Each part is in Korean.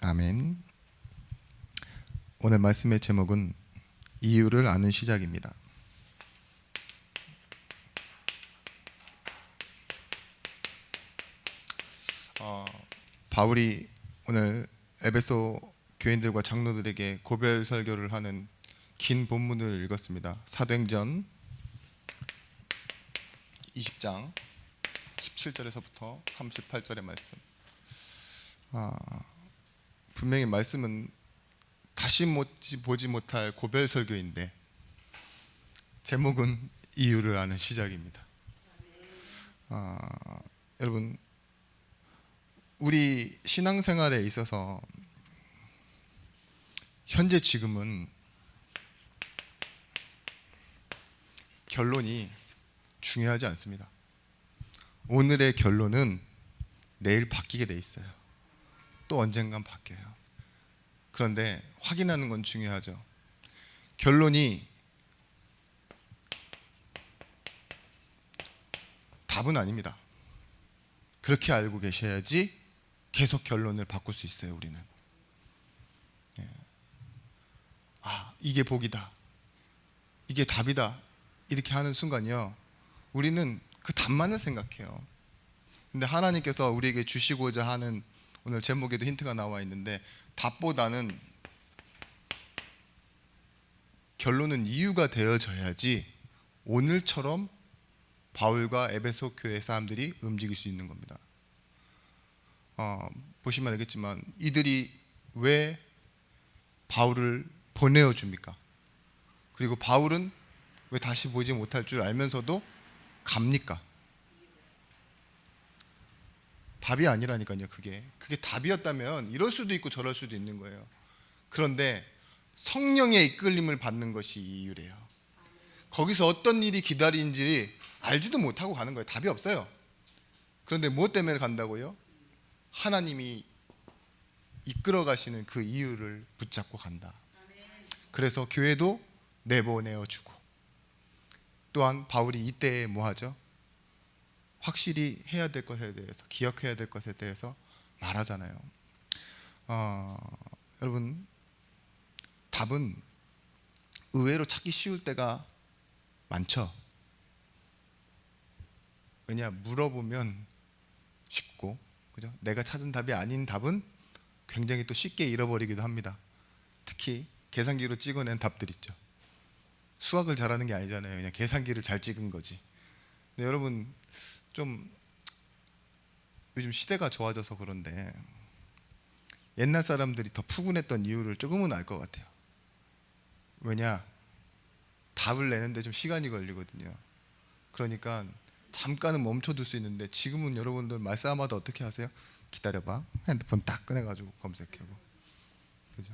아멘. 오늘 말씀의 제목은 이유를 아는 시작입니다. 바울이 오늘 에베소 교인들과 장로들에게 고별 설교를 하는 긴 본문을 읽었습니다. 사도행전 20장 17절에서부터 38절의 말씀. 분명히 말씀은 다시 보지 못할 고별 설교인데 제목은 이유를 아는 시작입니다. 여러분, 우리 신앙생활에 있어서 현재 지금은 결론이 중요하지 않습니다. 오늘의 결론은 내일 바뀌게 돼 있어요. 또 언젠간 바뀌어요. 그런데 확인하는 건 중요하죠. 결론이 답은 아닙니다. 그렇게 알고 계셔야지 계속 결론을 바꿀 수 있어요. 우리는 이게 복이다, 이게 답이다 이렇게 하는 순간이요, 우리는 그 답만을 생각해요. 근데 하나님께서 우리에게 주시고자 하는, 오늘 제목에도 힌트가 나와 있는데, 답보다는 결론은 이유가 되어져야지 오늘처럼 바울과 에베소 교회 사람들이 움직일 수 있는 겁니다. 보시면 알겠지만 이들이 왜 바울을 보내어 줍니까? 그리고 바울은 왜 다시 보지 못할 줄 알면서도 갑니까? 답이 아니라니까요. 그게 답이었다면 이럴 수도 있고 저럴 수도 있는 거예요. 그런데 성령의 이끌림을 받는 것이 이유래요. 거기서 어떤 일이 기다리는지 알지도 못하고 가는 거예요. 답이 없어요. 그런데 무엇 때문에 간다고요? 하나님이 이끌어 가시는 그 이유를 붙잡고 간다. 그래서 교회도 내보내어 주고, 또한 바울이 이때에 뭐 하죠? 확실히 해야 될 것에 대해서, 기억해야 될 것에 대해서 말하잖아요. 여러분, 답은 의외로 찾기 쉬울 때가 많죠. 왜냐, 물어보면 쉽고, 그죠? 내가 찾은 답이 아닌 답은 굉장히 또 쉽게 잃어버리기도 합니다. 특히 계산기로 찍어낸 답들 있죠. 수학을 잘하는 게 아니잖아요. 그냥 계산기를 잘 찍은 거지. 근데 여러분, 좀 요즘 시대가 좋아져서 그런데 옛날 사람들이 더 푸근했던 이유를 조금은 알 것 같아요. 왜냐, 답을 내는데 좀 시간이 걸리거든요. 그러니까 잠깐은 멈춰둘 수 있는데, 지금은 여러분들 말싸움하다 어떻게 하세요? 기다려봐, 핸드폰 딱 꺼내가지고 검색해보고, 그죠?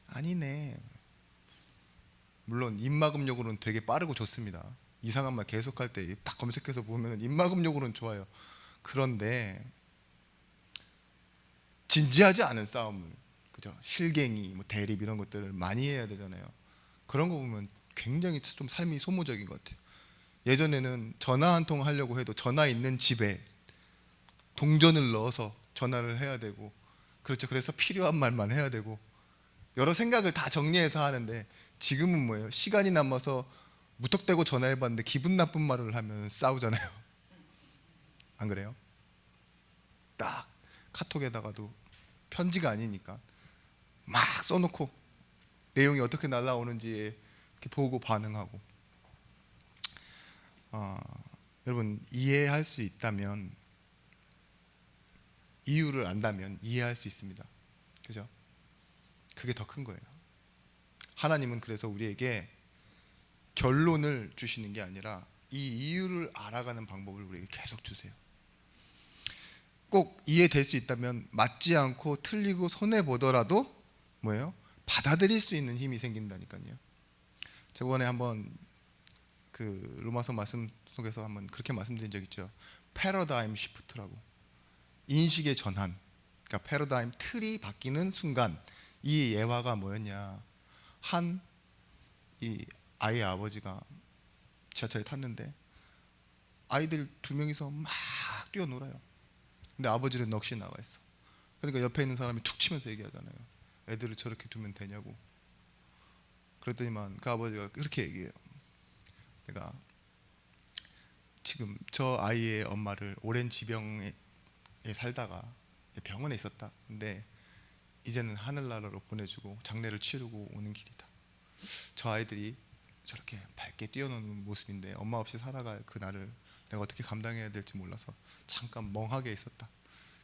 아니네. 물론 입막음용으로는 되게 빠르고 좋습니다. 이상한 말 계속할 때 딱 검색해서 보면 입막음용으로는 좋아요. 그런데 진지하지 않은 싸움을, 그죠? 실갱이, 뭐 대립 이런 것들을 많이 해야 되잖아요. 그런 거 보면 굉장히 좀 삶이 소모적인 것 같아요. 예전에는 전화 한 통 하려고 해도 전화 있는 집에 동전을 넣어서 전화를 해야 되고, 그렇죠. 그래서 필요한 말만 해야 되고, 여러 생각을 다 정리해서 하는데, 지금은 뭐예요? 시간이 남아서 무턱대고 전화해봤는데 기분 나쁜 말을 하면 싸우잖아요. 안 그래요? 딱 카톡에다가도 편지가 아니니까 막 써놓고 내용이 어떻게 날라오는지 이렇게 보고 반응하고. 여러분, 이해할 수 있다면, 이유를 안다면 이해할 수 있습니다. 그죠? 그게 더 큰 거예요. 하나님은 그래서 우리에게 결론을 주시는 게 아니라 이 이유를 알아가는 방법을 우리에게 계속 주세요. 꼭 이해될 수 있다면 맞지 않고 틀리고 손해보더라도 뭐예요? 받아들일 수 있는 힘이 생긴다니까요. 저번에 한번 그 로마서 말씀 속에서 한번 그렇게 말씀드린 적 있죠. 패러다임 시프트라고. 인식의 전환. 그러니까 패러다임 틀이 바뀌는 순간, 이 예화가 뭐였냐? 이 아이의 아버지가 지하철에 탔는데 아이들 두 명이서 막 뛰어놀아요. 근데 아버지는 넋이 나가 있어. 그러니까 옆에 있는 사람이 툭 치면서 얘기하잖아요. 애들을 저렇게 두면 되냐고. 그랬더니만 그 아버지가 그렇게 얘기해요. 내가 지금 저 아이의 엄마를 오랜 지병에 살다가 병원에 있었다. 근데 이제는 하늘나라로 보내주고 장례를 치르고 오는 길이다. 저 아이들이 저렇게 밝게 뛰어노는 모습인데 엄마 없이 살아갈 그날을 내가 어떻게 감당해야 될지 몰라서 잠깐 멍하게 있었다.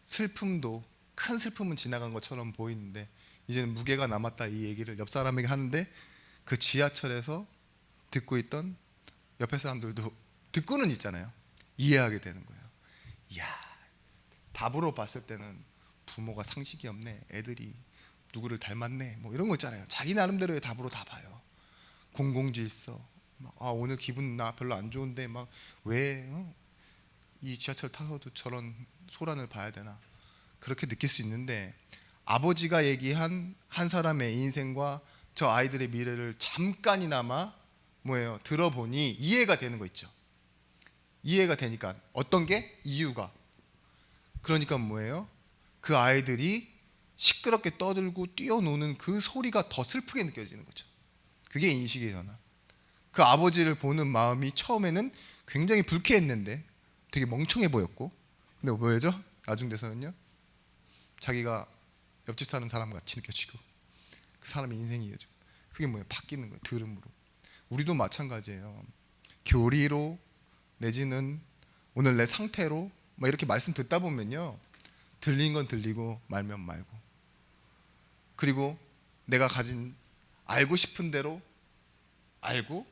슬픔도 큰 슬픔은 지나간 것처럼 보이는데 이제는 무게가 남았다. 이 얘기를 옆 사람에게 하는데 그 지하철에서 듣고 있던 옆에 사람들도 듣고는 있잖아요. 이해하게 되는 거예요. 이야, 답으로 봤을 때는 부모가 상식이 없네, 애들이 누구를 닮았네, 뭐 이런 거 있잖아요. 자기 나름대로의 답으로 다 봐요. 공공질서, 오늘 기분 나 별로 안 좋은데 막 왜 이 지하철 타서도 저런 소란을 봐야 되나, 그렇게 느낄 수 있는데 아버지가 얘기한 한 사람의 인생과 저 아이들의 미래를 잠깐이나마 뭐예요? 들어보니 이해가 되는 거 있죠. 이해가 되니까 어떤 게? 이유가. 그러니까 뭐예요? 그 아이들이 시끄럽게 떠들고 뛰어노는 그 소리가 더 슬프게 느껴지는 거죠. 그게 인식의 전환. 그 아버지를 보는 마음이 처음에는 굉장히 불쾌했는데 되게 멍청해 보였고, 근데 뭐였죠? 나중 돼서는요, 자기가 옆집 사는 사람 같이 느껴지고 그 사람의 인생이죠. 그게 뭐예요? 바뀌는 거예요. 들음으로. 우리도 마찬가지예요. 교리로 내지는 오늘 내 상태로 뭐 이렇게 말씀 듣다 보면요, 들린 건 들리고 말면 말고, 그리고 내가 가진 알고 싶은 대로 알고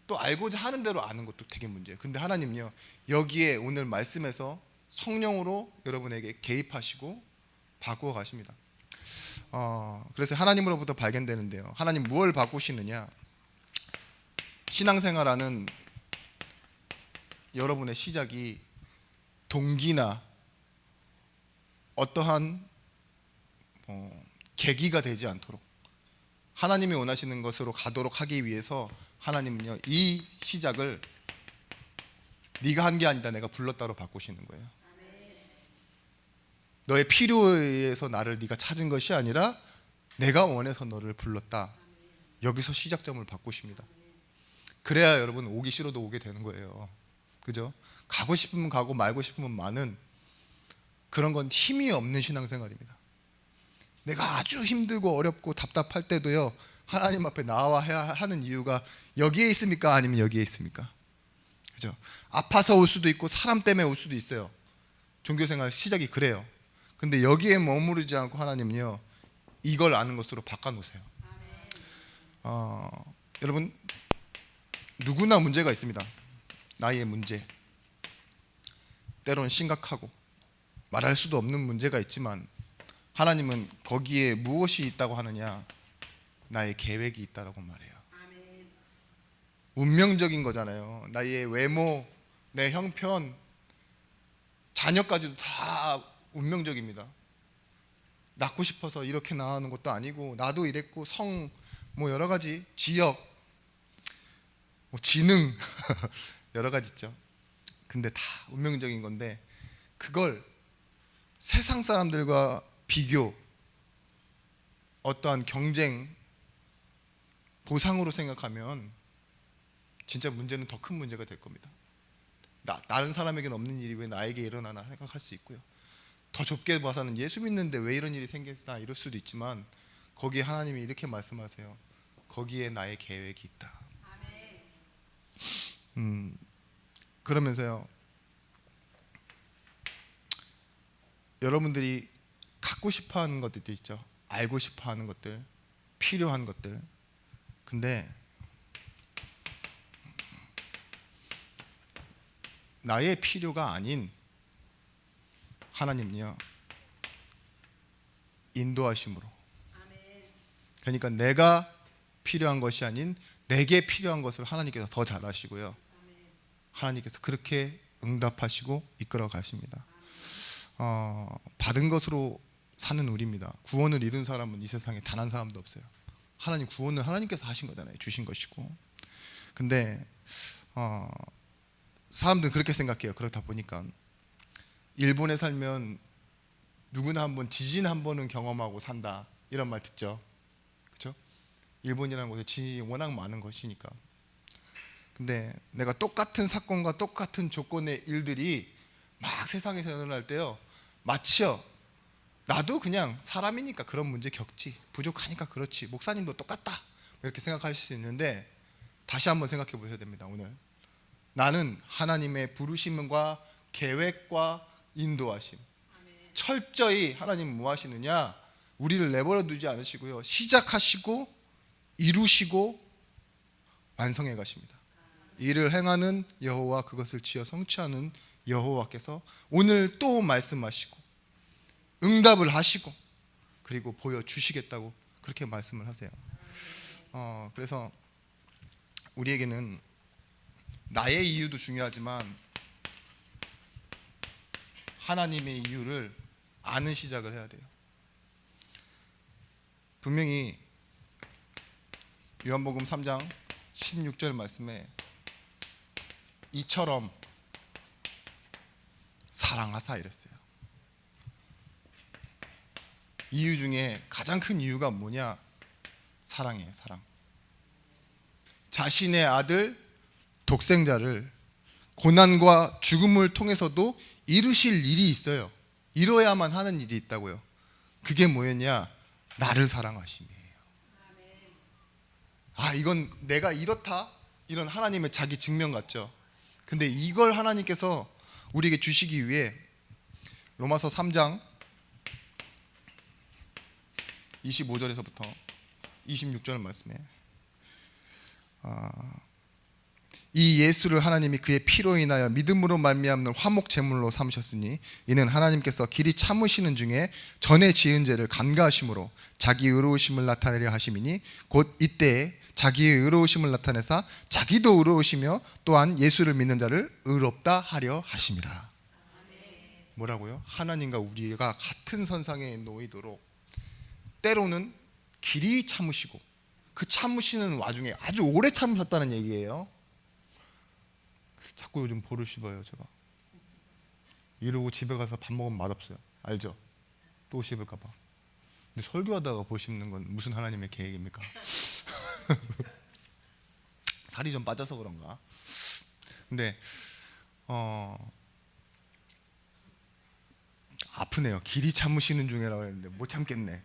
또 알고자 하는 대로 아는 것도 되게 문제예요. 근데 하나님요, 여기에 오늘 말씀에서 성령으로 여러분에게 개입하시고 바꾸어 가십니다. 그래서 하나님으로부터 발견되는데요, 하나님 무엇을 바꾸시느냐? 신앙생활하는 여러분의 시작이 동기나 어떠한 계기가 되지 않도록 하나님이 원하시는 것으로 가도록 하기 위해서 하나님은요, 이 시작을 네가 한 게 아니다, 내가 불렀다로 바꾸시는 거예요. 너의 필요에 의해서 나를 네가 찾은 것이 아니라 내가 원해서 너를 불렀다. 여기서 시작점을 바꾸십니다. 그래야 여러분 오기 싫어도 오게 되는 거예요. 그죠? 가고 싶으면 가고 말고 싶으면 마는 그런 건 힘이 없는 신앙생활입니다. 내가 아주 힘들고 어렵고 답답할 때도요, 하나님 앞에 나와야 하는 이유가 여기에 있습니까? 아니면 여기에 있습니까? 그죠? 아파서 올 수도 있고 사람 때문에 올 수도 있어요. 종교생활 시작이 그래요. 근데 여기에 머무르지 않고 하나님은요, 이걸 아는 것으로 바꿔놓으세요. 여러분, 누구나 문제가 있습니다. 나이의 문제, 때로는 심각하고 말할 수도 없는 문제가 있지만 하나님은 거기에 무엇이 있다고 하느냐? 나의 계획이 있다라고 말해요. 운명적인 거잖아요. 나의 외모, 내 형편, 자녀까지도 다 운명적입니다. 낳고 싶어서 이렇게 낳는 것도 아니고, 나도 이랬고, 성, 뭐 여러 가지, 지역, 뭐 지능 여러 가지 있죠. 근데 다 운명적인 건데 그걸 세상 사람들과 비교, 어떠한 경쟁, 보상으로 생각하면 진짜 문제는 더 큰 문제가 될 겁니다. 다른 사람에게는 없는 일이 왜 나에게 일어나나 생각할 수 있고요. 더 좁게 봐서는 예수 믿는데 왜 이런 일이 생겼나 이럴 수도 있지만 거기에 하나님이 이렇게 말씀하세요. 거기에 나의 계획이 있다. 그러면서요, 여러분들이 갖고 싶어하는 것들도 있죠. 알고 싶어하는 것들, 필요한 것들. 근데 나의 필요가 아닌 하나님은요, 인도하심으로. 그러니까 내가 필요한 것이 아닌 내게 필요한 것을 하나님께서 더 잘 아시고요, 하나님께서 그렇게 응답하시고 이끌어 가십니다. 받은 것으로 사는 우리입니다. 구원을 이룬 사람은 이 세상에 단 한 사람도 없어요. 하나님 구원은 하나님께서 하신 거잖아요. 주신 것이고. 근데 사람들은 그렇게 생각해요. 그렇다 보니까 일본에 살면 누구나 한번 지진 한 번은 경험하고 산다, 이런 말 듣죠. 그렇죠? 일본이라는 곳에 지진이 워낙 많은 것이니까. 근데 내가 똑같은 사건과 똑같은 조건의 일들이 막 세상에서 일어날 때요, 마치요, 나도 그냥 사람이니까 그런 문제 겪지, 부족하니까 그렇지, 목사님도 똑같다, 이렇게 생각하실 수 있는데, 다시 한번 생각해 보셔야 됩니다. 오늘 나는 하나님의 부르심과 계획과 인도하심, 철저히 하나님은 뭐 하시느냐, 우리를 내버려 두지 않으시고요, 시작하시고 이루시고 완성해 가십니다. 이를 행하는 여호와, 그것을 지어 성취하는 여호와께서 오늘 또 말씀하시고 응답을 하시고 그리고 보여주시겠다고 그렇게 말씀을 하세요. 그래서 우리에게는 나의 이유도 중요하지만 하나님의 이유를 아는 시작을 해야 돼요. 분명히 요한복음 3장 16절 말씀에 이처럼 사랑하사 이랬어요. 이유 중에 가장 큰 이유가 뭐냐? 사랑이에요. 사랑. 자신의 아들 독생자를 고난과 죽음을 통해서도 이루실 일이 있어요. 이뤄야만 하는 일이 있다고요. 그게 뭐였냐? 나를 사랑하심이에요. 이건 내가 이렇다, 이런 하나님의 자기 증명 같죠. 근데 이걸 하나님께서 우리에게 주시기 위해 로마서 3장 25절에서부터 26절 말씀에 이 예수를 하나님이 그의 피로 인하여 믿음으로 말미암는 화목 제물로 삼으셨으니 이는 하나님께서 길이 참으시는 중에 전에 지은 죄를 간과하심으로 자기 의로우심을 나타내려 하심이니 곧 이때에 자기의 의로우심을 나타내사 자기도 의로우시며 또한 예수를 믿는 자를 의롭다 하려 하심이라. 뭐라고요? 하나님과 우리가 같은 선상에 놓이도록 때로는 길이 참으시고, 그 참으시는 와중에 아주 오래 참으셨다는 얘기예요. 자꾸 요즘 볼을 씹어요. 제가 이러고 집에 가서 밥 먹으면 맛없어요. 알죠? 또 씹을까 봐. 근데 설교하다가 볼 씹는 건 무슨 하나님의 계획입니까? 살이 좀 빠져서 그런가? 근데 아프네요. 길이 참으시는 중이라고 했는데 못 참겠네.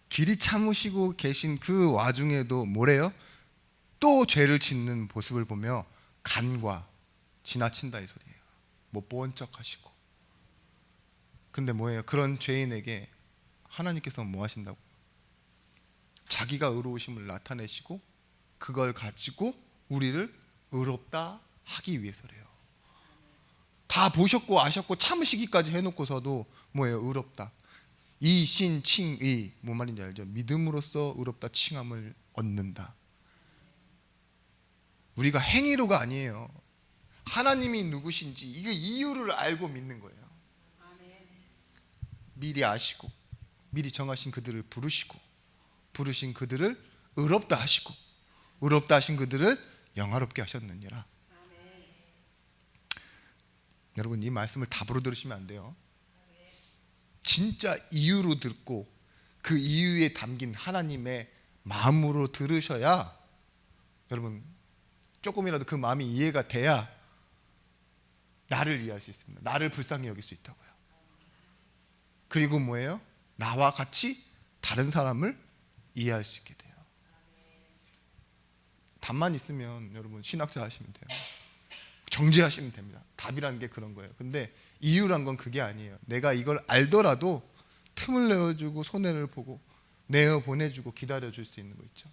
길이 참으시고 계신 그 와중에도 뭐래요? 또 죄를 짓는 모습을 보며 간과 지나친다, 이 소리예요. 못 본 척 하시고. 근데 뭐예요? 그런 죄인에게 하나님께서 뭐 하신다고? 자기가 의로우심을 나타내시고 그걸 가지고 우리를 의롭다 하기 위해서래요. 다 보셨고 아셨고 참으시기까지 해놓고서도 뭐예요? 의롭다. 이신칭의, 뭔 말인지 알죠? 믿음으로써 의롭다 칭함을 얻는다. 우리가 행위로가 아니에요. 하나님이 누구신지 이게 이유를 알고 믿는 거예요. 미리 아시고 미리 정하신 그들을 부르신 그들을 의롭다 하시고 의롭다 하신 그들을 영화롭게 하셨느니라. 여러분, 이 말씀을 답으로 들으시면 안 돼요. 진짜 이유로 듣고 그 이유에 담긴 하나님의 마음으로 들으셔야, 여러분, 조금이라도 그 마음이 이해가 돼야 나를 이해할 수 있습니다. 나를 불쌍히 여길 수 있다고요. 그리고 뭐예요? 나와 같이 다른 사람을 이해할 수 있게 돼요. 답만 있으면 여러분 신학자 하시면 돼요. 정죄하시면 됩니다. 답이라는 게 그런 거예요. 근데 이유란 건 그게 아니에요. 내가 이걸 알더라도 틈을 내어주고 손해를 보고 내어 보내주고 기다려줄 수 있는 거 있죠.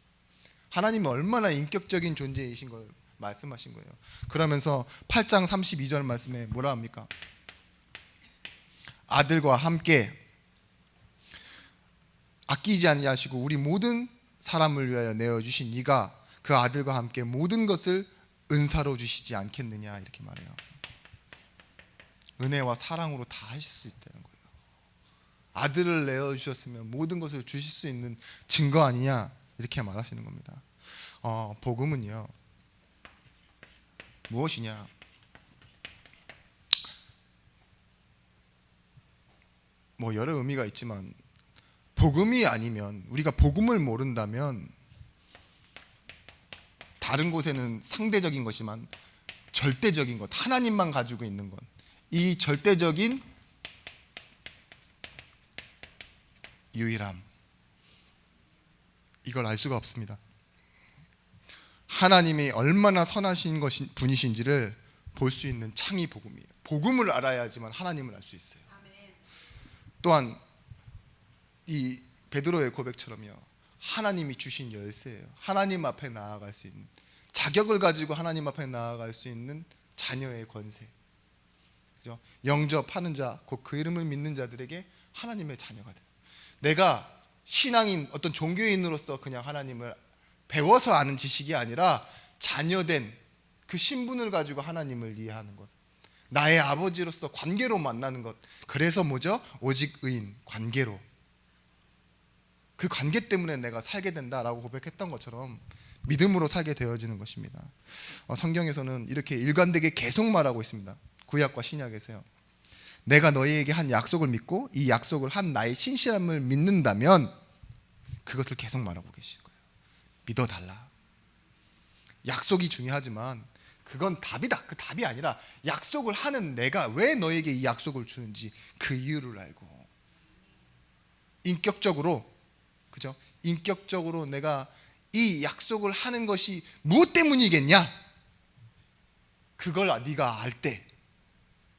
하나님은 얼마나 인격적인 존재이신 걸 말씀하신 거예요. 그러면서 8장 32절 말씀에 뭐라 합니까? 아들과 함께 아끼지 아니하시고 우리 모든 사람을 위하여 내어주신 이가 그 아들과 함께 모든 것을 은사로 주시지 않겠느냐, 이렇게 말해요. 은혜와 사랑으로 다 하실 수 있다는 거예요. 아들을 내어주셨으면 모든 것을 주실 수 있는 증거 아니냐, 이렇게 말하시는 겁니다. 복음은요 무엇이냐? 뭐 여러 의미가 있지만 복음이 아니면, 우리가 복음을 모른다면, 다른 곳에는 상대적인 것이지만 절대적인 것, 하나님만 가지고 있는 것, 이 절대적인 유일함, 이걸 알 수가 없습니다. 하나님이 얼마나 선하신 분이신지를 볼 수 있는 창이 복음이에요. 복음을 알아야지만 하나님을 알 수 있어요. 또한 이 베드로의 고백처럼요, 하나님이 주신 열쇠예요. 하나님 앞에 나아갈 수 있는, 자격을 가지고 하나님 앞에 나아갈 수 있는 자녀의 권세, 그죠? 영접하는 자, 곧 그 이름을 믿는 자들에게 하나님의 자녀가 돼요. 내가 신앙인, 어떤 종교인으로서 그냥 하나님을 배워서 아는 지식이 아니라 자녀된 그 신분을 가지고 하나님을 이해하는 것, 나의 아버지로서 관계로 만나는 것. 그래서 뭐죠? 오직 의인, 관계로, 그 관계 때문에 내가 살게 된다라고 고백했던 것처럼 믿음으로 살게 되어지는 것입니다. 성경에서는 이렇게 일관되게 계속 말하고 있습니다. 구약과 신약에서요, 내가 너희에게 한 약속을 믿고 이 약속을 한 나의 신실함을 믿는다면, 그것을 계속 말하고 계신 거예요. 믿어달라. 약속이 중요하지만 그건 답이다, 그 답이 아니라 약속을 하는 내가 왜 너에게 이 약속을 주는지 그 이유를 알고, 인격적으로, 그죠? 인격적으로 내가 이 약속을 하는 것이 무엇 때문이겠냐, 그걸 네가 알 때,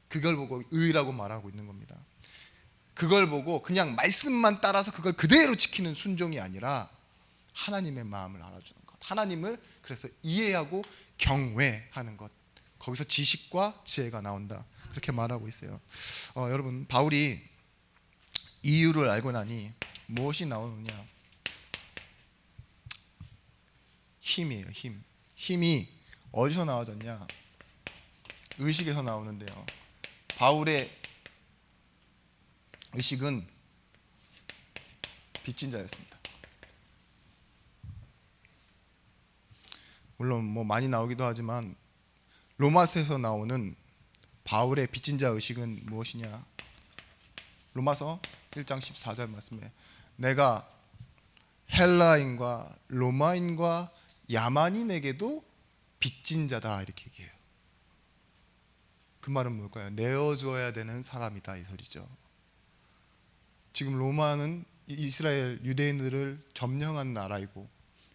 그걸 보고 의라고 말하고 있는 겁니다. 그걸 보고 그냥 말씀만 따라서 그걸 그대로 지키는 순종이 아니라 하나님의 마음을 알아주는 것, 하나님을 그래서 이해하고 경외하는 것, 거기서 지식과 지혜가 나온다, 그렇게 말하고 있어요. 여러분, 바울이 이유를 알고 나니 무엇이 나오느냐? 힘이에요. 힘이 어디서 나와졌냐? 의식에서 나오는데요, 바울의 의식은 빚진 자였습니다. 물론 뭐 많이 나오기도 하지만 로마서에서 나오는 바울의 빚진 자 의식은 무엇이냐? 로마서 1장 14절 말씀에 내가 헬라인과 로마인과 야만인에게도 빚진 자다, 이렇게 얘기해요. 그 말은 뭘까요? 내어줘야 되는 사람이다, 이 소리죠. 지금 로마는 이스라엘 유대인들을 점령한 나라이고,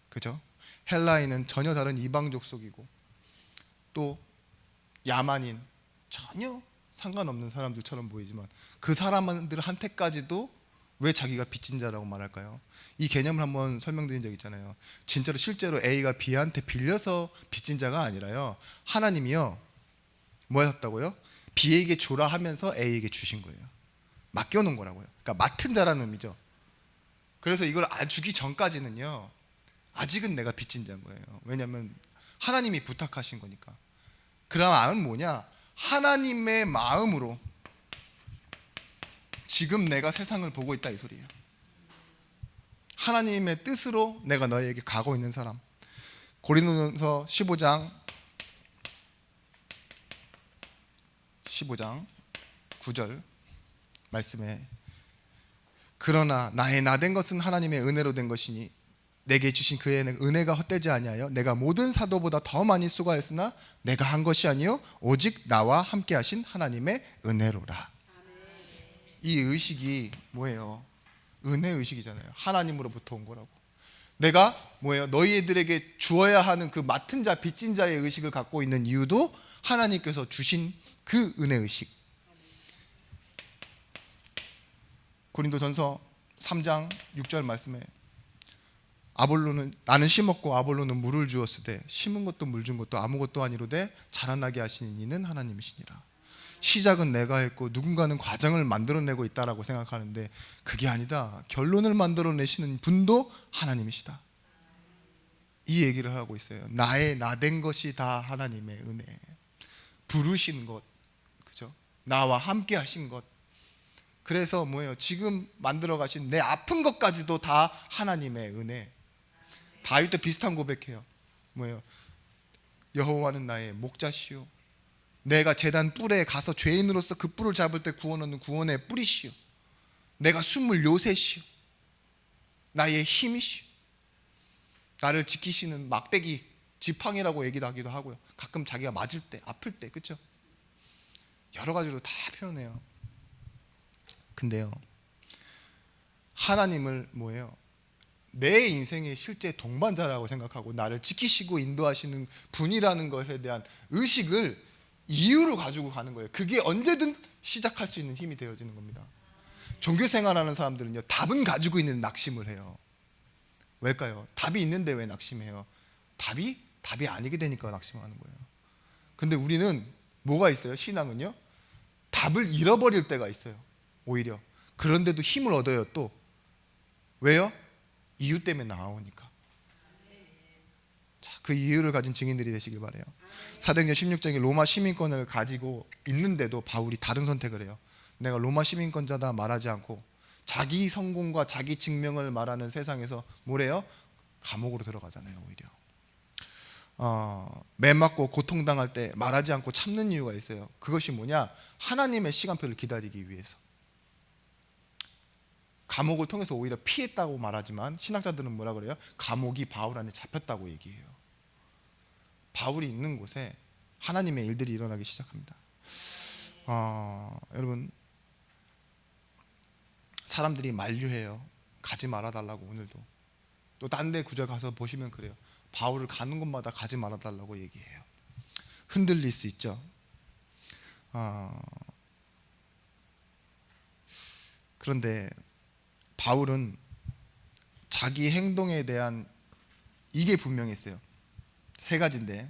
그죠? 헬라인은 전혀 다른 이방 족속이고, 또 야만인, 전혀 상관없는 사람들처럼 보이지만 그 사람들한테까지도 왜 자기가 빚진 자라고 말할까요? 이 개념을 한번 설명드린 적 있잖아요. 진짜로 실제로 A가 B한테 빌려서 빚진 자가 아니라요, 하나님이요, 뭐 하셨다고요? B에게 줘라 하면서 A에게 주신 거예요. 맡겨놓은 거라고요. 그러니까 맡은 자라는 의미죠. 그래서 이걸 주기 전까지는요, 아직은 내가 빚진 자인 거예요. 왜냐하면 하나님이 부탁하신 거니까. 그 마음은 뭐냐? 하나님의 마음으로 지금 내가 세상을 보고 있다, 이 소리예요. 하나님의 뜻으로 내가 너에게 가고 있는 사람. 고린도전서 15장 9절 말씀에 그러나 나의 나된 것은 하나님의 은혜로 된 것이니 내게 주신 그의 은혜가 헛되지 아니하여 내가 모든 사도보다 더 많이 수고하였으나 내가 한 것이 아니요 오직 나와 함께 하신 하나님의 은혜로라. 이 의식이 뭐예요? 은혜 의식이잖아요. 하나님으로부터 온 거라고. 내가 뭐예요? 너희들에게 주어야 하는 그 맡은 자, 빚진 자의 의식을 갖고 있는 이유도 하나님께서 주신 그 은혜 의식. 고린도전서 3장 6절 말씀에 아볼로는 나는 심었고 아볼로는 물을 주었으되 심은 것도 물 준 것도 아무것도 아니로되 자라나게 하시는 이는 하나님이시니라. 시작은 내가 했고 누군가는 과정을 만들어내고 있다라고 생각하는데 그게 아니다. 결론을 만들어내시는 분도 하나님이시다. 이 얘기를 하고 있어요. 나된 것이 다 하나님의 은혜. 부르신 것, 그죠? 나와 함께 하신 것. 그래서 뭐예요? 지금 만들어 가신 내 아픈 것까지도 다 하나님의 은혜. 다윗도 비슷한 고백해요. 뭐예요? 여호와는 나의 목자시오. 내가 제단 뿔에 가서 죄인으로서 그 뿔을 잡을 때 구원하는 구원의 뿌리시오. 내가 숨을 요새시오, 나의 힘이시오, 나를 지키시는 막대기, 지팡이라고 얘기도 하기도 하고요. 가끔 자기가 맞을 때, 아플 때, 그렇죠? 여러 가지로 다 표현해요. 근데요, 하나님을 뭐예요? 내 인생의 실제 동반자라고 생각하고 나를 지키시고 인도하시는 분이라는 것에 대한 의식을 이유로 가지고 가는 거예요. 그게 언제든 시작할 수 있는 힘이 되어지는 겁니다. 종교 생활하는 사람들은요, 답은 가지고 있는 낙심을 해요. 왜일까요? 답이 있는데 왜 낙심해요? 답이 아니게 되니까 낙심하는 거예요. 근데 우리는 뭐가 있어요? 신앙은요, 답을 잃어버릴 때가 있어요. 오히려 그런데도 힘을 얻어요. 또 왜요? 이유 때문에 나오니까. 자, 그 이유를 가진 증인들이 되시길 바래요. 사도행전 16장에 로마 시민권을 가지고 있는데도 바울이 다른 선택을 해요. 내가 로마 시민권자다 말하지 않고 자기 성공과 자기 증명을 말하는 세상에서 뭐래요? 감옥으로 들어가잖아요. 오히려 매 맞고 고통당할 때 말하지 않고 참는 이유가 있어요. 그것이 뭐냐? 하나님의 시간표를 기다리기 위해서. 감옥을 통해서 오히려 피했다고 말하지만 신학자들은 뭐라 그래요? 감옥이 바울 안에 잡혔다고 얘기해요. 바울이 있는 곳에 하나님의 일들이 일어나기 시작합니다. 여러분, 사람들이 만류해요. 가지 말아달라고. 오늘도 또 딴 데 구절 가서 보시면 그래요. 바울을 가는 곳마다 가지 말아달라고 얘기해요. 흔들릴 수 있죠. 그런데 바울은 자기 행동에 대한 이게 분명히 있어요. 세 가지인데,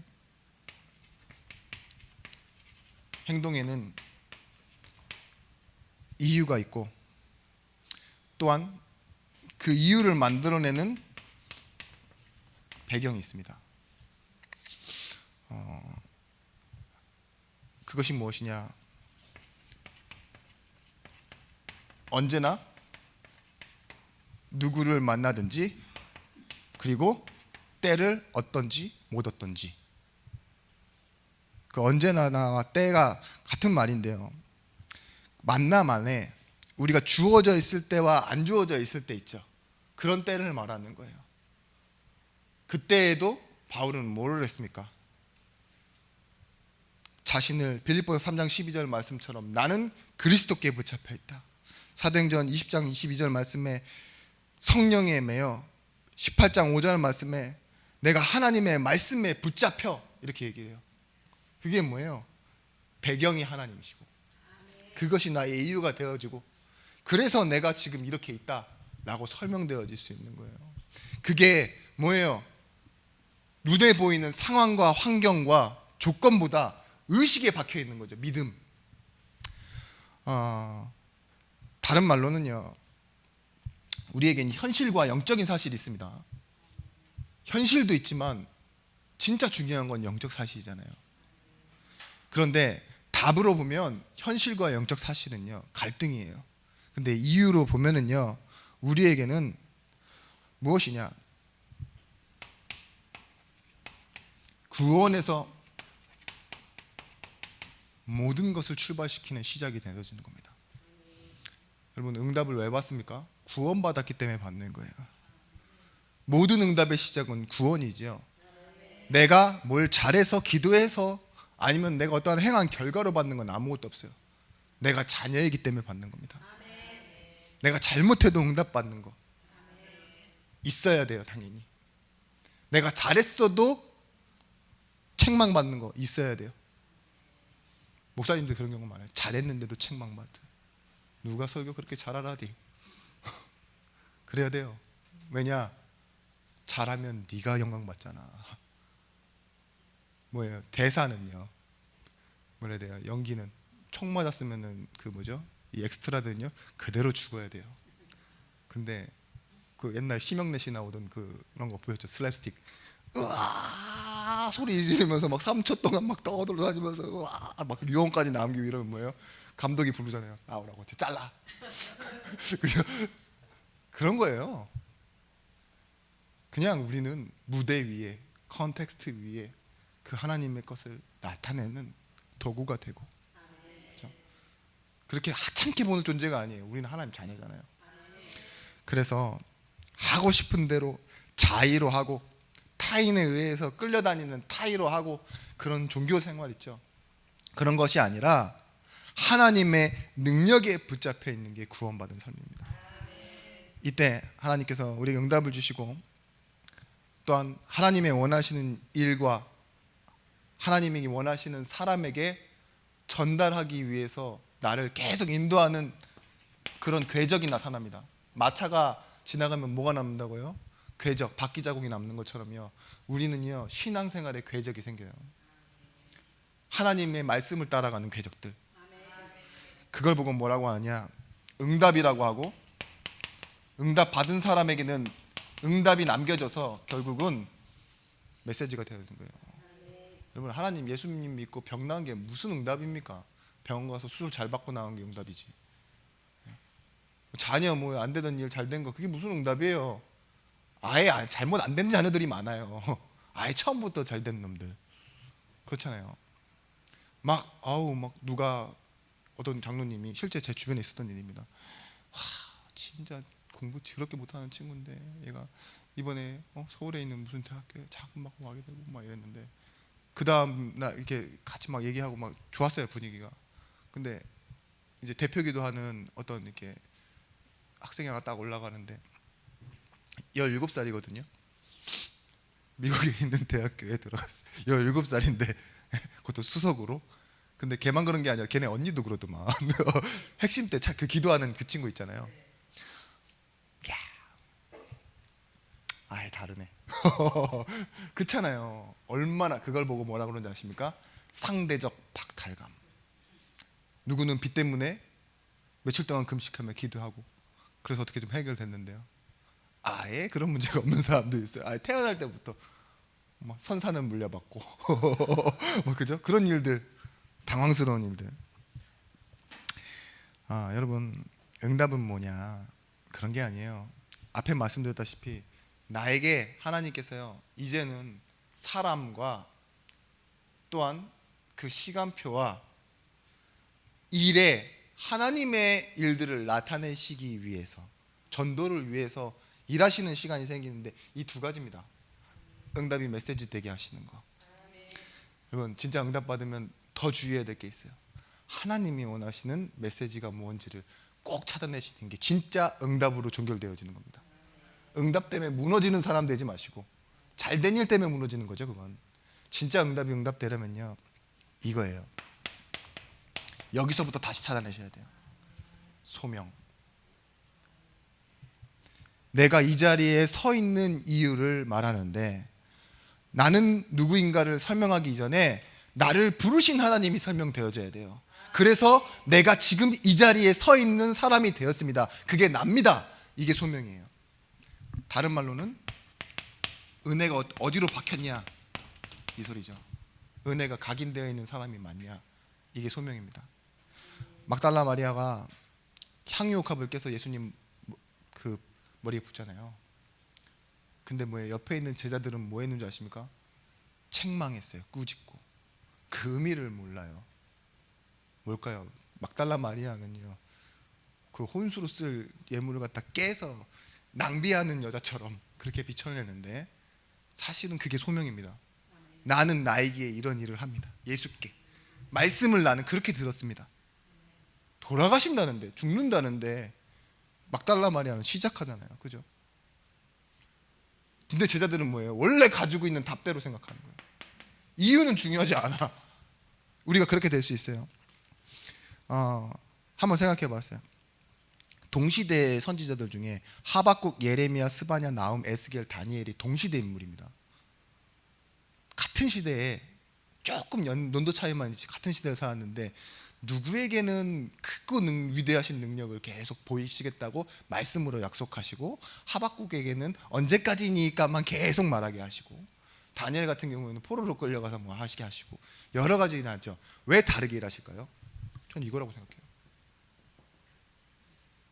행동에는 이유가 있고 또한 그 이유를 만들어내는 배경이 있습니다. 그것이 무엇이냐? 언제나 누구를 만나든지, 그리고 때를 얻든지 못 얻든지, 그 언제나와 때가 같은 말인데요, 만남 안에 우리가 주어져 있을 때와 안 주어져 있을 때 있죠. 그런 때를 말하는 거예요. 그때에도 바울은 뭐를 했습니까? 자신을 빌립보서 3장 12절 말씀처럼 나는 그리스도께 붙잡혀 있다. 사도행전 20장 22절 말씀에 성령에 매여, 18장 5절 말씀에 내가 하나님의 말씀에 붙잡혀, 이렇게 얘기해요. 그게 뭐예요? 배경이 하나님이시고 그것이 나의 이유가 되어지고, 그래서 내가 지금 이렇게 있다라고 설명되어질 수 있는 거예요. 그게 뭐예요? 눈에 보이는 상황과 환경과 조건보다 의식에 박혀 있는 거죠. 믿음. 다른 말로는요, 우리에겐 현실과 영적인 사실이 있습니다. 현실도 있지만 진짜 중요한 건 영적 사실이잖아요. 그런데 답으로 보면 현실과 영적 사실은요, 갈등이에요. 근데 이유로 보면은요, 우리에게는 무엇이냐? 구원에서 모든 것을 출발시키는 시작이 되어지는 겁니다. 여러분, 응답을 왜 받습니까? 구원받았기 때문에 받는 거예요. 모든 응답의 시작은 구원이죠. 내가 뭘 잘해서 기도해서 아니면 내가 어떠한 행한 결과로 받는 건 아무것도 없어요. 내가 자녀이기 때문에 받는 겁니다. 내가 잘못해도 응답받는 거 있어야 돼요. 당연히 내가 잘했어도 책망받는 거 있어야 돼요. 목사님도 그런 경우 많아요. 잘했는데도 책망받아. 누가 설교 그렇게 잘하라디. 그래야 돼요. 왜냐? 잘하면 네가 영광 받잖아. 뭐예요? 대사는요, 뭐라 해야 돼요? 연기는 총 맞았으면은 그 뭐죠? 이 엑스트라들은요 그대로 죽어야 돼요. 근데 그 옛날 심영래 씨 나오던 그런 거 보였죠? 슬랩스틱. 으아 소리 지르면서 막 3초 동안 막 떠돌아다니면서 으아 막 유언까지 남기고 이러면 뭐예요? 감독이 부르잖아요. 나오라고. 잘라. 그죠? 그런 거예요. 그냥 우리는 무대 위에, 컨텍스트 위에 그 하나님의 것을 나타내는 도구가 되고, 그렇죠? 그렇게 하찮게 보는 존재가 아니에요. 우리는 하나님 자녀잖아요. 그래서 하고 싶은 대로 자의로 하고 타인에 의해서 끌려다니는 타의로 하고 그런 종교 생활 있죠. 그런 것이 아니라 하나님의 능력에 붙잡혀 있는 게 구원받은 삶입니다. 이때 하나님께서 우리에게 응답을 주시고 또한 하나님의 원하시는 일과 하나님이 원하시는 사람에게 전달하기 위해서 나를 계속 인도하는 그런 궤적이 나타납니다. 마차가 지나가면 뭐가 남는다고요? 궤적, 바퀴 자국이 남는 것처럼요. 우리는요 신앙생활에 궤적이 생겨요. 하나님의 말씀을 따라가는 궤적들. 그걸 보고 뭐라고 하냐? 응답이라고 하고, 응답 받은 사람에게는 응답이 남겨져서 결국은 메시지가 되어진 거예요. 여러분, 하나님 예수님 믿고 병 나은 게 무슨 응답입니까? 병원 가서 수술 잘 받고 나온 게 응답이지. 자녀 뭐 안 되던 일 잘 된 거 그게 무슨 응답이에요? 아예 잘못 안 된 자녀들이 많아요. 아예 처음부터 잘 된 놈들. 그렇잖아요. 막 누가 어떤 장로님이 실제 제 주변에 있었던 일입니다. 진짜 공부 저렇게 못하는 친구인데 얘가 이번에 서울에 있는 무슨 대학교에 자금 받고 가게 되고 막 이랬는데 그 다음 나 이렇게 같이 막 얘기하고 막 좋았어요, 분위기가. 근데 이제 대표기도 하는 어떤 이렇게 학생이 하나 딱 올라가는데 17살이거든요. 미국에 있는 대학교에 들어갔어요. 17살인데 그것도 수석으로. 근데 걔만 그런 게 아니라 걔네 언니도 그러더만. 핵심 때 그 기도하는 그 친구 있잖아요. 야, 아예 다르네. 그렇잖아요. 얼마나 그걸 보고 뭐라 그러는지 아십니까? 상대적 박탈감. 누구는 빚 때문에 며칠 동안 금식하며 기도하고 그래서 어떻게 좀 해결됐는데요. 아예 그런 문제가 없는 사람도 있어요. 아예 태어날 때부터 뭐 선산을 물려받고 뭐 그죠? 그런 일들, 당황스러운 일들. 여러분, 응답은 뭐냐? 그런 게 아니에요. 앞에 말씀드렸다시피 나에게 하나님께서요 이제는 사람과 또한 그 시간표와 일에 하나님의 일들을 나타내시기 위해서, 전도를 위해서 일하시는 시간이 생기는데 이 두 가지입니다. 응답이 메시지 되게 하시는 거. 여러분, 진짜 응답 받으면 더 주의해야 될 게 있어요. 하나님이 원하시는 메시지가 뭔지를 꼭 찾아내시는 게 진짜 응답으로 종결되어지는 겁니다. 응답 때문에 무너지는 사람 되지 마시고 잘된 일 때문에 무너지는 거죠. 그건 진짜 응답이 응답되려면요 이거예요. 여기서부터 다시 찾아내셔야 돼요. 소명. 내가 이 자리에 서 있는 이유를 말하는데 나는 누구인가를 설명하기 이전에 나를 부르신 하나님이 설명되어져야 돼요. 그래서 내가 지금 이 자리에 서 있는 사람이 되었습니다. 그게 납니다. 이게 소명이에요. 다른 말로는 은혜가 어디로 박혔냐 이 소리죠. 은혜가 각인되어 있는 사람이 맞냐, 이게 소명입니다. 막달라 마리아가 향유옥합을 깨서 예수님 그 머리에 붓잖아요. 근데 뭐예요? 옆에 있는 제자들은 뭐 했는지 아십니까? 책망했어요. 꾸짖고. 그 의미를 몰라요. 뭘까요? 막달라 마리아는요 그 혼수로 쓸 예물을 갖다 깨서 낭비하는 여자처럼 그렇게 비춰내는데 사실은 그게 소명입니다. 나는 나에게 이런 일을 합니다. 예수께 말씀을 나는 그렇게 들었습니다. 돌아가신다는데, 죽는다는데 막달라 마리아는 시작하잖아요. 그죠? 근데 제자들은 뭐예요? 원래 가지고 있는 답대로 생각하는 거예요. 이유는 중요하지 않아. 우리가 그렇게 될 수 있어요. 한번 생각해 봤어요. 동시대의 선지자들 중에 하박국, 예레미야, 스바냐, 나훔, 에스겔, 다니엘이 동시대 인물입니다. 같은 시대에 조금 연도 차이만 있지 같은 시대에 살았는데 누구에게는 크고 위대하신 능력을 계속 보이시겠다고 말씀으로 약속하시고, 하박국에게는 언제까지니까만 계속 말하게 하시고, 다니엘 같은 경우에는 포로로 끌려가서 뭐 하시게 하시고, 여러 가지 일하죠. 왜 다르게 일하실까요? 전 이거라고 생각해요.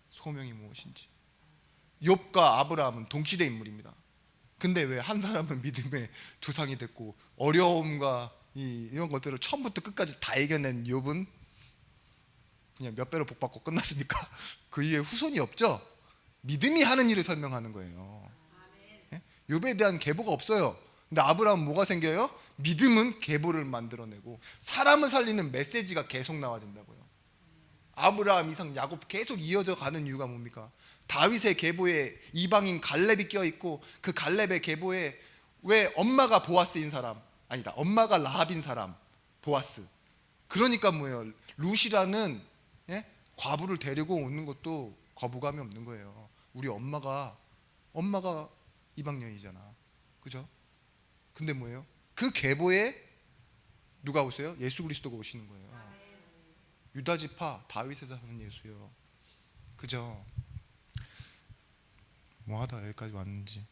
소명이 무엇인지. 욥과 아브라함은 동시대 인물입니다. 근데 왜 한 사람은 믿음의 두상이 됐고 어려움과 이런 것들을 처음부터 끝까지 다 이겨낸 욥은 그냥 몇 배로 복받고 끝났습니까? 그 이후에 후손이 없죠. 믿음이 하는 일을 설명하는 거예요. 예? 욥에 대한 계보가 없어요. 근데 아브라함은 뭐가 생겨요? 믿음은 계보를 만들어내고 사람을 살리는 메시지가 계속 나와진다고요. 아브라함, 이삭, 야곱 계속 이어져 가는 이유가 뭡니까? 다윗의 계보에 이방인 갈렙이 껴있고 그 갈렙의 계보에 왜 엄마가 보아스인 사람, 아니다, 엄마가 라합인 사람 보아스. 그러니까 뭐예요? 룻이라는 과부를 데리고 오는 것도 거부감이 없는 거예요. 우리 엄마가 이방 여인이잖아, 그죠? 근데 뭐예요? 그 계보에 누가 오세요? 예수 그리스도가 오시는 거예요. 유다 지파 다윗에서 사는 예수요, 그죠? 뭐하다 여기까지 왔는지.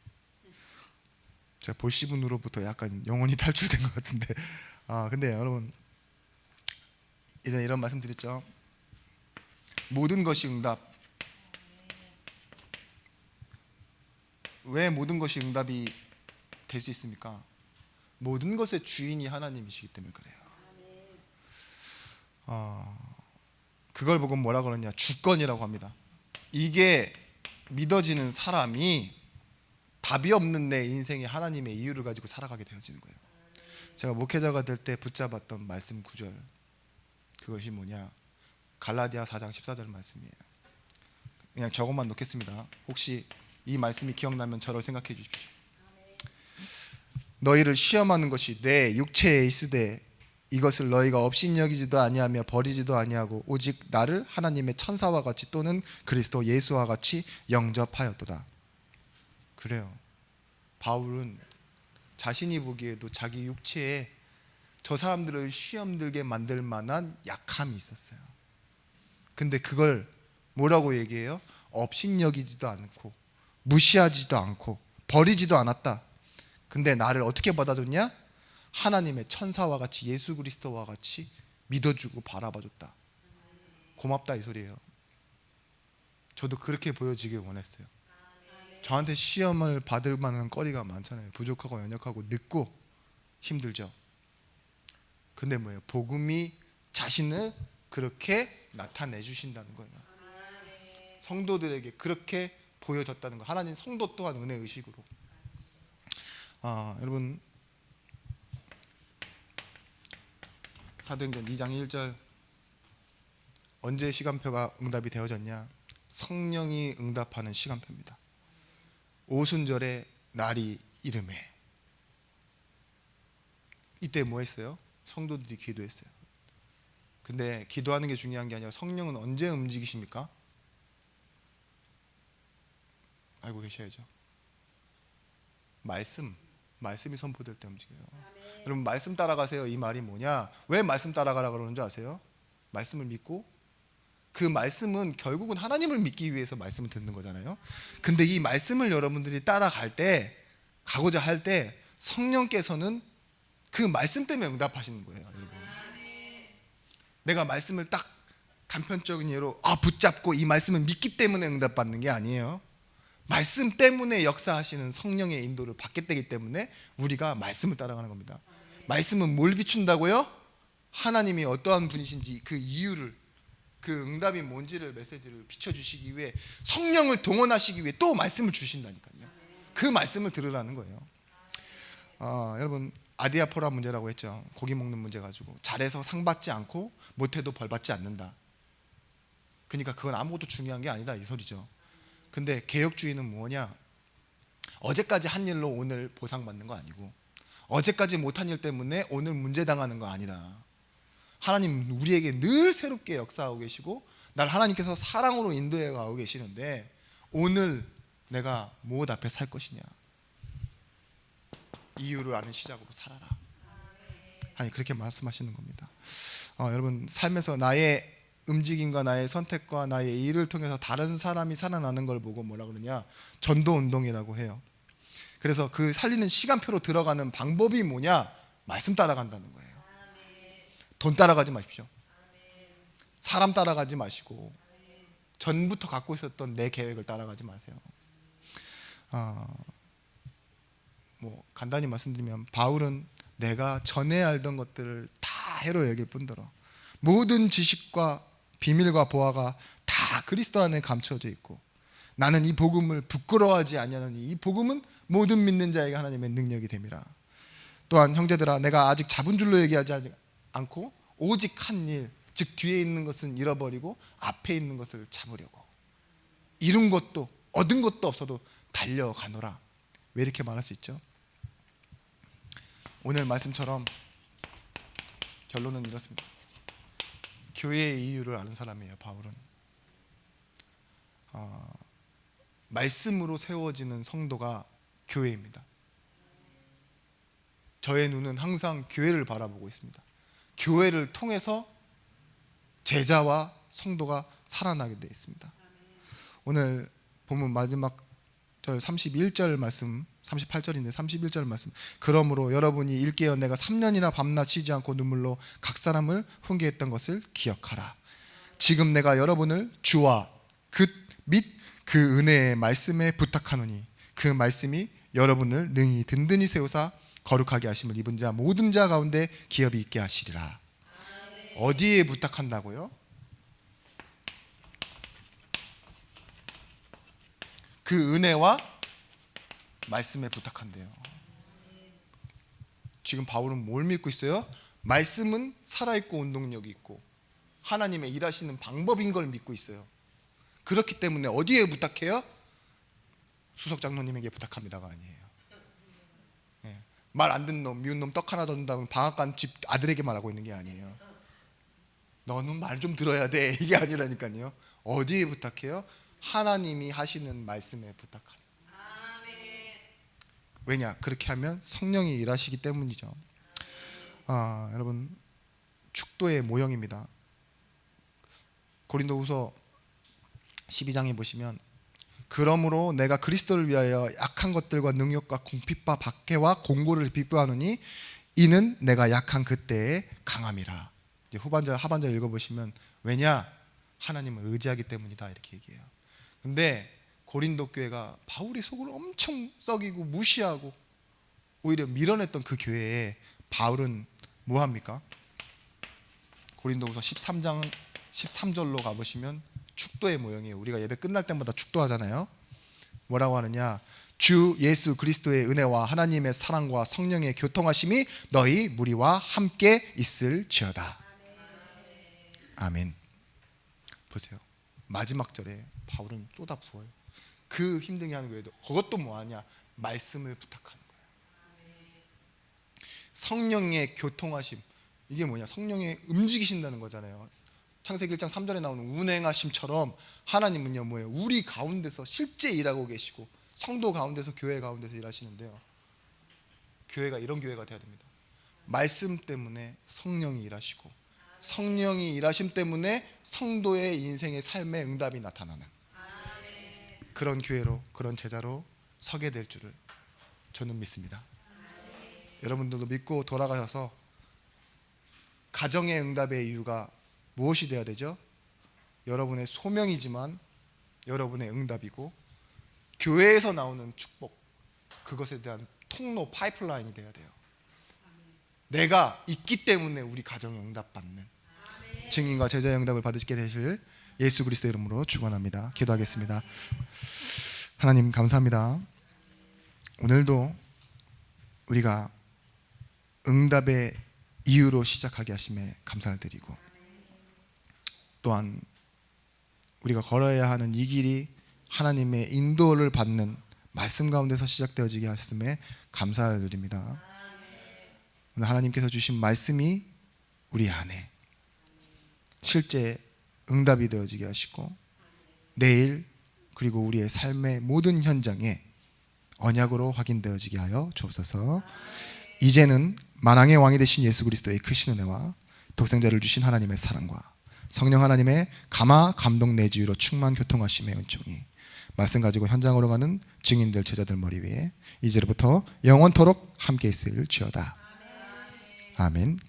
제가 볼시분으로부터 약간 영혼이 탈출된 것 같은데. 근데 여러분, 예전에 이런 말씀 드렸죠. 모든 것이 응답. 왜 모든 것이 응답이 될 수 있습니까? 모든 것의 주인이 하나님이시기 때문에 그래요. 그걸 보고 뭐라 그러냐, 주권이라고 합니다. 이게 믿어지는 사람이 답이 없는 내 인생에 하나님의 이유를 가지고 살아가게 되어지는 거예요. 제가 목회자가 될 때 붙잡았던 말씀 구절, 그것이 뭐냐, 갈라디아 4장 14절 말씀이에요. 그냥 저것만 놓겠습니다. 혹시 이 말씀이 기억나면 저를 생각해 주십시오. 너희를 시험하는 것이 내 육체에 있으되 이것을 너희가 업신여기지도 아니하며 버리지도 아니하고 오직 나를 하나님의 천사와 같이 또는 그리스도 예수와 같이 영접하였도다. 그래요. 바울은 자신이 보기에도 자기 육체에 저 사람들을 시험 들게 만들 만한 약함이 있었어요. 근데 그걸 뭐라고 얘기해요? 업신여기지도 않고 무시하지도 않고 버리지도 않았다. 근데 나를 어떻게 받아줬냐? 하나님의 천사와 같이 예수 그리스도와 같이 믿어주고 바라봐줬다. 고맙다 이 소리예요. 저도 그렇게 보여지길 원했어요. 저한테 시험을 받을 만한 거리가 많잖아요. 부족하고 연약하고 늦고 힘들죠. 근데 뭐예요? 복음이 자신을 그렇게 나타내 주신다는 거예요. 성도들에게 그렇게 보여졌다는 거. 하나님 성도 또한 은혜 의식으로. 여러분, 사도행전 2장 1절, 언제 시간표가 응답이 되어졌냐? 성령이 응답하는 시간표입니다. 오순절에 날이 이름에. 이때 뭐 했어요? 성도들이 기도했어요. 근데 기도하는 게 중요한 게 아니라 성령은 언제 움직이십니까? 알고 계셔야죠. 말씀이 선포될 때 움직여요. 여러분, 말씀 따라가세요. 이 말이 뭐냐? 왜 말씀 따라가라 그러는 줄 아세요? 말씀을 믿고, 그 말씀은 결국은 하나님을 믿기 위해서 말씀을 듣는 거잖아요. 근데 이 말씀을 여러분들이 따라갈 때, 가고자 할 때 성령께서는 그 말씀 때문에 응답하시는 거예요. 여러분, 내가 말씀을 딱 단편적인 예로 붙잡고 이 말씀을 믿기 때문에 응답받는 게 아니에요. 말씀 때문에 역사하시는 성령의 인도를 받게 되기 때문에 우리가 말씀을 따라가는 겁니다. 말씀은 뭘 비춘다고요? 하나님이 어떠한 분이신지 그 이유를, 그 응답이 뭔지를, 메시지를 비춰주시기 위해 성령을 동원하시기 위해 또 말씀을 주신다니까요. 그 말씀을 들으라는 거예요. 여러분, 아디아포라 문제라고 했죠. 고기 먹는 문제 가지고 잘해서 상 받지 않고 못해도 벌 받지 않는다. 그러니까 그건 아무것도 중요한 게 아니다 이 소리죠. 근데 개혁주의는 뭐냐? 어제까지 한 일로 오늘 보상받는 거 아니고, 어제까지 못한 일 때문에 오늘 문제 당하는 거 아니다. 하나님 우리에게 늘 새롭게 역사하고 계시고 날 하나님께서 사랑으로 인도해 가고 계시는데, 오늘 내가 무엇 앞에 살 것이냐, 이유를 아는 시작으로 살아라. 아니, 그렇게 말씀하시는 겁니다. 여러분, 삶에서 나의 움직임과 나의 선택과 나의 일을 통해서 다른 사람이 살아나는 걸 보고 뭐라 그러냐? 전도운동이라고 해요. 그래서 그 살리는 시간표로 들어가는 방법이 뭐냐? 말씀 따라간다는 거예요. 돈 따라가지 마십시오. 사람 따라가지 마시고 전부터 갖고 있었던 내 계획을 따라가지 마세요. 뭐 간단히 말씀드리면, 바울은 내가 전에 알던 것들을 다 해로 여길 뿐더러 모든 지식과 비밀과 보화가 다 그리스도 안에 감춰져 있고 나는 이 복음을 부끄러워하지 아니하노니 이 복음은 모든 믿는 자에게 하나님의 능력이 됨이라. 또한 형제들아 내가 아직 잡은 줄로 얘기하지 않고 오직 한 일, 즉 뒤에 있는 것은 잃어버리고 앞에 있는 것을 잡으려고 이룬 것도 얻은 것도 없어도 달려가노라. 왜 이렇게 말할 수 있죠? 오늘 말씀처럼 결론은 이렇습니다. 교회의 이유를 아는 사람이에요. 바울은 말씀으로 세워지는 성도가 교회입니다. 저의 눈은 항상 교회를 바라보고 있습니다. 교회를 통해서 제자와 성도가 살아나게 되어 있습니다. 오늘 본문 마지막 절 31절 말씀, 38절인데 31절 말씀. 그러므로 여러분이 일깨어 내가 3년이나 밤낮 쉬지 않고 눈물로 각 사람을 훈계했던 것을 기억하라. 지금 내가 여러분을 주와 및 그 은혜의 말씀에 부탁하노니 그 말씀이 여러분을 능히 든든히 세우사 거룩하게 하심을 입은 자 모든 자 가운데 기업이 있게 하시리라. 어디에 부탁한다고요? 그 은혜와 말씀에 부탁한대요. 지금 바울은 뭘 믿고 있어요? 말씀은 살아있고 운동력이 있고 하나님의 일하시는 방법인 걸 믿고 있어요. 그렇기 때문에 어디에 부탁해요? 수석장로님에게 부탁합니다가 아니에요. 말 안 듣는 놈, 미운 놈 떡 하나 더 준다고 방앗간 집 아들에게 말하고 있는 게 아니에요. 너는 말 좀 들어야 돼 이게 아니라니까요. 어디에 부탁해요? 하나님이 하시는 말씀에 부탁하는. 왜냐? 그렇게 하면 성령이 일하시기 때문이죠. 여러분 축도의 모형입니다. 고린도후서 12장에 보시면 그러므로 내가 그리스도를 위하여 약한 것들과 능력과 궁핍과 박해와 공고를 비표하노니 이는 내가 약한 그때의 강함이라. 이제 후반절 하반절 읽어보시면 왜냐? 하나님을 의지하기 때문이다 이렇게 얘기해요. 근데 고린도 교회가 바울이 속을 엄청 썩이고 무시하고 오히려 밀어냈던 그 교회에 바울은 뭐 합니까? 고린도후서 13장 13절로 가보시면 축도의 모형이에요. 우리가 예배 끝날 때마다 축도하잖아요. 뭐라고 하느냐? 주 예수 그리스도의 은혜와 하나님의 사랑과 성령의 교통하심이 너희 무리와 함께 있을지어다. 아멘. 보세요. 마지막 절에 바울은 쏟아 부어요. 그 힘들게 하는 거에도 그것도 뭐하냐? 말씀을 부탁하는 거예요. 성령의 교통하심. 이게 뭐냐? 성령이 움직이신다는 거잖아요. 창세기 1장 3절에 나오는 운행하심처럼 하나님은요 뭐예요? 우리 가운데서 실제 일하고 계시고 성도 가운데서 교회 가운데서 일하시는데요. 교회가 이런 교회가 돼야 됩니다. 말씀 때문에 성령이 일하시고 성령이 일하심 때문에 성도의 인생의 삶의 응답이 나타나는 그런 교회로 그런 제자로 서게 될 줄을 저는 믿습니다. 여러분들도 믿고 돌아가셔서 가정의 응답의 이유가 무엇이 되어야 되죠? 여러분의 소명이지만 여러분의 응답이고 교회에서 나오는 축복 그것에 대한 통로 파이프라인이 되어야 돼요. 내가 있기 때문에 우리 가정에 응답받는 증인과 제자의 응답을 받으시게 되실 예수 그리스도의 이름으로 축원합니다. 기도하겠습니다. 하나님 감사합니다. 오늘도 우리가 응답의 이유로 시작하게 하심에 감사를 드리고 또한 우리가 걸어야 하는 이 길이 하나님의 인도를 받는 말씀 가운데서 시작되어지게 하심에 감사를 드립니다. 오늘 하나님께서 주신 말씀이 우리 안에 실제 응답이 되어지게 하시고 내일 그리고 우리의 삶의 모든 현장에 언약으로 확인되어지게 하여 주옵소서. 이제는 만왕의 왕이 되신 예수 그리스도의 크신 은혜와 독생자를 주신 하나님의 사랑과 성령 하나님의 감화 감동 내주로 충만 교통하심의 은총이 말씀 가지고 현장으로 가는 증인들 제자들 머리 위에 이제부터 영원토록 함께 있을지어다. 아멘.